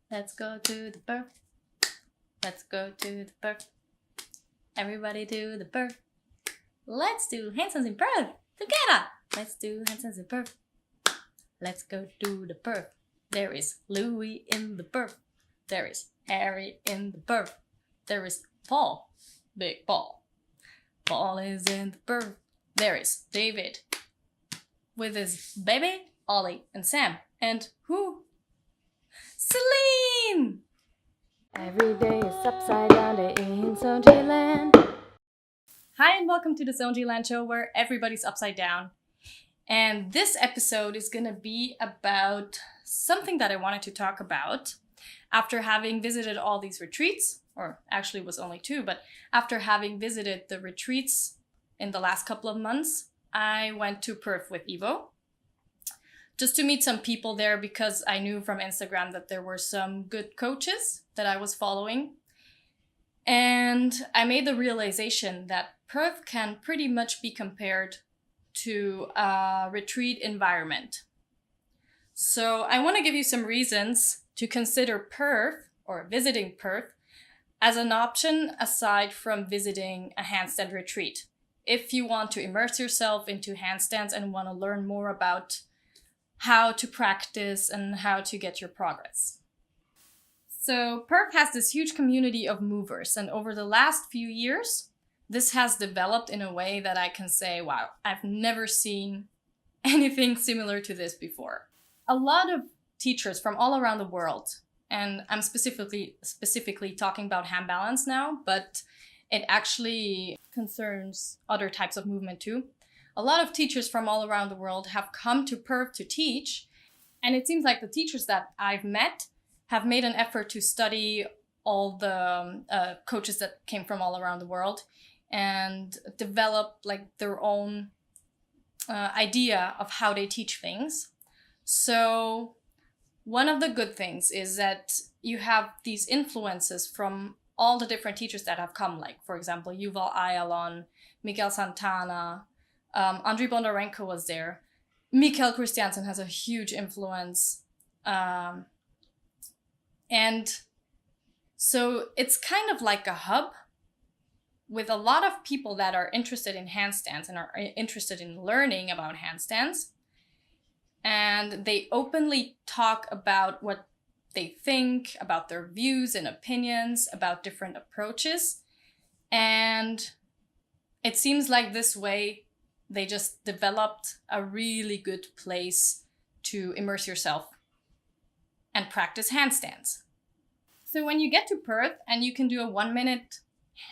Let's go to the Perth. Let's go to the Perth. Everybody to the Perth. Let's do handstands in Perth together. Let's do handstands in Perth. Let's go to the Perth. There is Louis in the Perth. There is Harry in the Perth. There is Paul, Big Paul. Paul is in the Perth. There is David with his baby, Ollie and Sam. And who? Seline! Every day is upside down day in Sonji Land. Hi and welcome to the Sonji Land show where everybody's upside down. And this episode is gonna be about something that I wanted to talk about after having visited all these retreats, or actually it was only 2, but after having visited the retreats in the last couple of months, I went to Perth with Ivo just to meet some people there because I knew from Instagram that there were some good coaches that I was following. And I made the realization that Perth can pretty much be compared to a retreat environment. So I want to give you some reasons to consider Perth or visiting Perth as an option aside from visiting a handstand retreat. If you want to immerse yourself into handstands and want to learn more about how to practice and how to get your progress. So Perth has this huge community of movers, and over the last few years, this has developed in a way that I can say, wow, I've never seen anything similar to this before. A lot of teachers from all around the world, and I'm specifically talking about hand balance now, but it actually concerns other types of movement too. A lot of teachers from all around the world have come to Perth to teach, and it seems like the teachers that I've met have made an effort to study all the coaches that came from all around the world and develop like their own idea of how they teach things. So one of the good things is that you have these influences from all the different teachers that have come, like, for example, Yuval Ayalon, Miguel Santana, Andriy Bondarenko was there. Mikael Christiansen has a huge influence. And so it's kind of like a hub with a lot of people that are interested in handstands and are interested in learning about handstands. And they openly talk about what they think, about their views and opinions, about different approaches. And it seems like this way they just developed a really good place to immerse yourself and practice handstands. So when you get to Perth and you can do a 1-minute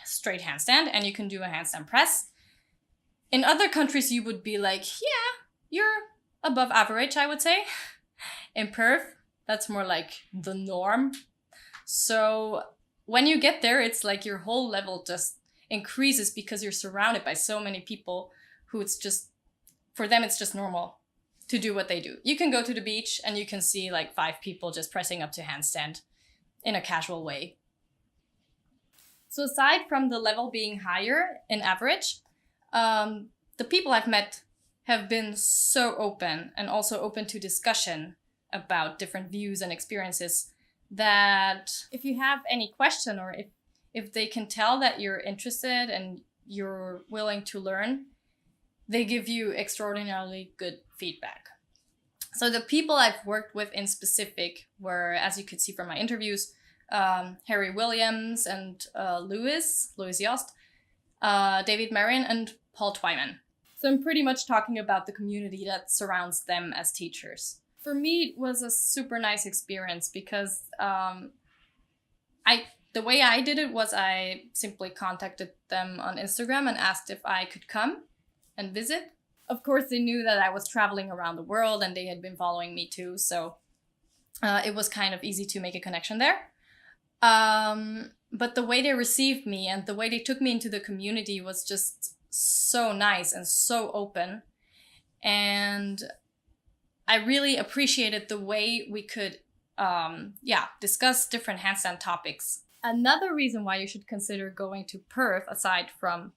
straight handstand and you can do a handstand press, in other countries you would be like, yeah, you're above average, I would say. In Perth, that's more like the norm. So when you get there, it's like your whole level just increases because you're surrounded by so many people who it's just, for them, it's just normal to do what they do. You can go to the beach and you can see like 5 people just pressing up to handstand in a casual way. So aside from the level being higher in average, the people I've met have been so open and also open to discussion about different views and experiences that if you have any question or if they can tell that you're interested and you're willing to learn, they give you extraordinarily good feedback. So the people I've worked with in specific were, as you could see from my interviews, Harry Williams and Louis Yost, David Marion and Paul Twyman. So I'm pretty much talking about the community that surrounds them as teachers. For me, it was a super nice experience because the way I did it was I simply contacted them on Instagram and asked if I could come and visit. Of course, they knew that I was traveling around the world and they had been following me too, so it was kind of easy to make a connection there. But the way they received me and the way they took me into the community was just so nice and so open. And I really appreciated the way we could discuss different handstand topics. Another reason why you should consider going to Perth, aside from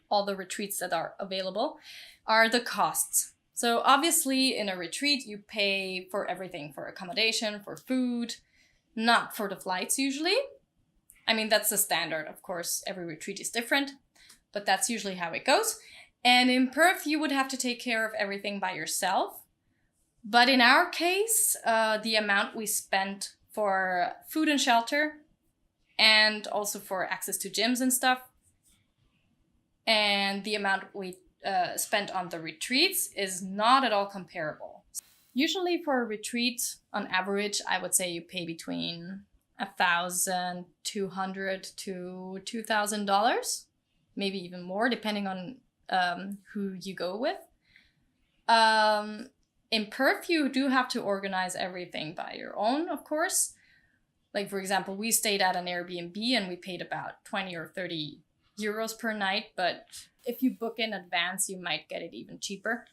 all the retreats that are available, are the costs. So obviously in a retreat, you pay for everything, for accommodation, for food, not for the flights usually. I mean, that's the standard, of course, every retreat is different, but that's usually how it goes. And in Perth, you would have to take care of everything by yourself. But in our case, the amount we spent for food and shelter, and also for access to gyms and stuff, and the amount we spent on the retreats is not at all comparable. Usually for a retreat, on average, I would say you pay between $1,200 to $2,000, maybe even more, depending on who you go with. In Perth, you do have to organize everything by your own, of course. Like, for example, we stayed at an Airbnb and we paid about 20 or 30 euros per night, but if you book in advance, you might get it even cheaper.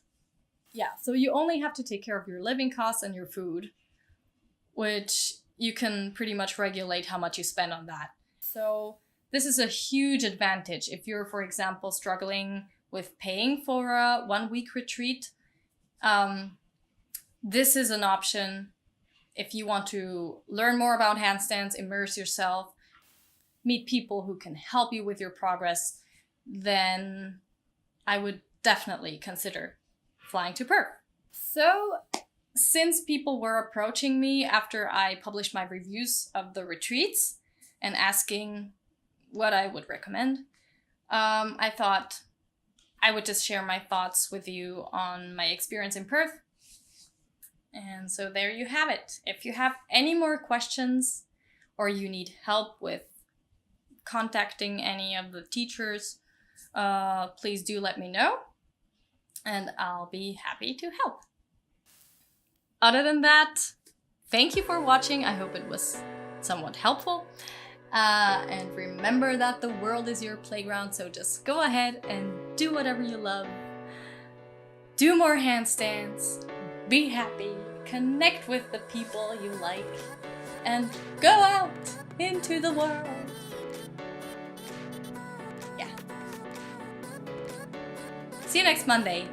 Yeah, so you only have to take care of your living costs and your food, which you can pretty much regulate how much you spend on that. So this is a huge advantage if you're, for example, struggling with paying for a 1-week retreat. This is an option if you want to learn more about handstands, immerse yourself, meet people who can help you with your progress, then I would definitely consider flying to Perth. So since people were approaching me after I published my reviews of the retreats and asking what I would recommend, I thought I would just share my thoughts with you on my experience in Perth. And so there you have it. If you have any more questions or you need help with contacting any of the teachers, please do let me know and I'll be happy to help. Other than that, thank you for watching. I hope it was somewhat helpful. And remember that the world is your playground, so just go ahead and do whatever you love. Do more handstands, be happy, connect with the people you like, and go out into the world. Yeah. See you next Monday.